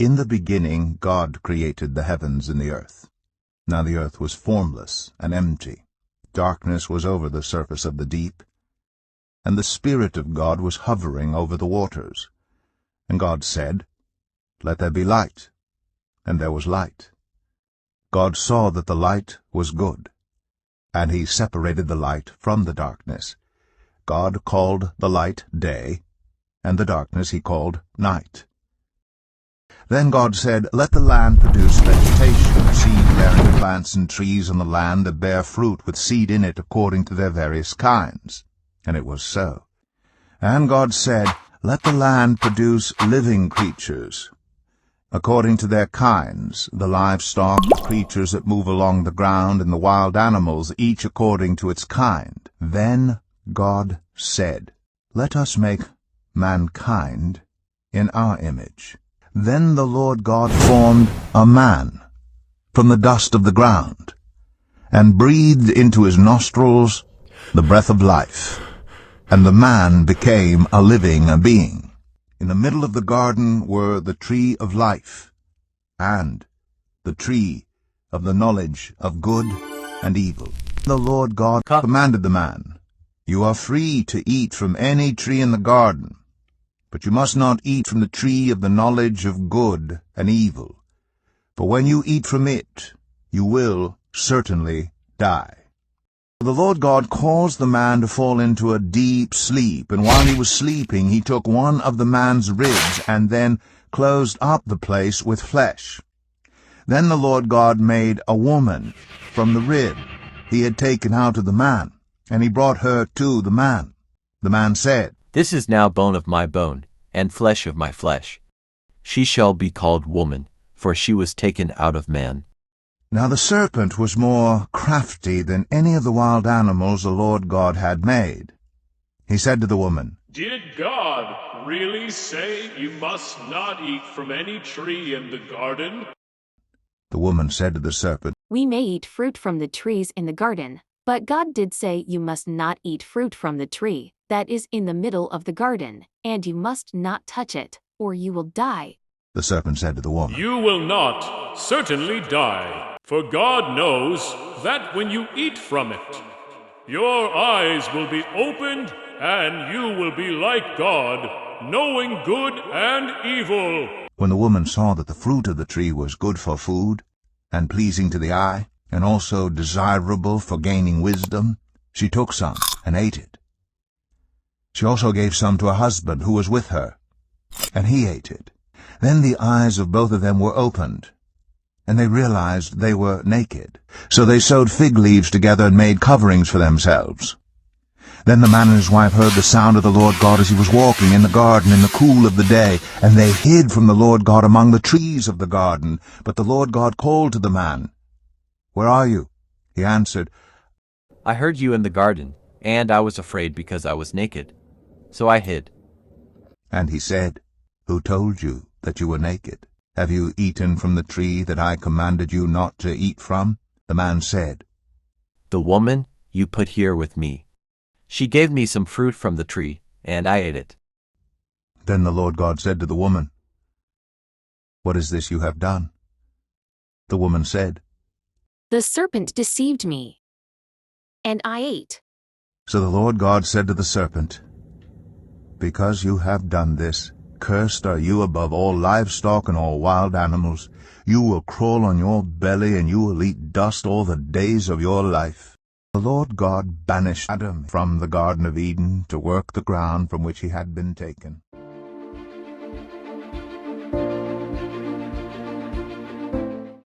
In the beginning God created the heavens and the earth. Now the earth was formless and empty. Darkness was over the surface of the deep, and the Spirit of God was hovering over the waters. And God said, "Let there be light." And there was light. God saw that the light was good, and he separated the light from the darkness. God called the light day, and the darkness he called night. Then God said, "Let the land produce vegetation, seed-bearing plants and trees on the land that bear fruit with seed in it according to their various kinds." And it was so. And God said, "Let the land produce living creatures, according to their kinds, the livestock, the creatures that move along the ground, and the wild animals, each according to its kind." Then God said, "Let us make mankind in our image." Then the Lord God formed a man from the dust of the ground, and breathed into his nostrils the breath of life, and the man became a living being. In the middle of the garden were the tree of life, and the tree of the knowledge of good and evil. The Lord God commanded the man, "You are free to eat from any tree in the garden, but you must not eat from the tree of the knowledge of good and evil, for when you eat from it, you will certainly die." The Lord God caused the man to fall into a deep sleep, and while he was sleeping, he took one of the man's ribs and then closed up the place with flesh. Then the Lord God made a woman from the rib he had taken out of the man, and he brought her to the man. The man said, "This is now bone of my bone, and flesh of my flesh. She shall be called woman, for she was taken out of man." Now the serpent was more crafty than any of the wild animals the Lord God had made. He said to the woman, "Did God really say you must not eat from any tree in the garden?" The woman said to the serpent, "We may eat fruit from the trees in the garden, but God did say you must not eat fruit from the tree that is in the middle of the garden, and you must not touch it, or you will die." The serpent said to the woman, "You will not certainly die, for God knows that when you eat from it, your eyes will be opened, and you will be like God, knowing good and evil." When the woman saw that the fruit of the tree was good for food, and pleasing to the eye, and also desirable for gaining wisdom, she took some and ate it. She also gave some to her husband who was with her, and he ate it. Then the eyes of both of them were opened, and they realized they were naked. So they sewed fig leaves together and made coverings for themselves. Then the man and his wife heard the sound of the Lord God as he was walking in the garden in the cool of the day, and they hid from the Lord God among the trees of the garden. But the Lord God called to the man, "Where are you?" He answered, "I heard you in the garden, and I was afraid because I was naked. So I hid." And he said, "Who told you that you were naked? Have you eaten from the tree that I commanded you not to eat from?" The man said, "The woman you put here with me, she gave me some fruit from the tree, and I ate it." Then the Lord God said to the woman, "What is this you have done?" The woman said, "The serpent deceived me, and I ate." So the Lord God said to the serpent, "Because you have done this, cursed are you above all livestock and all wild animals. You will crawl on your belly, and you will eat dust all the days of your life." The Lord God banished Adam from the Garden of Eden to work the ground from which he had been taken.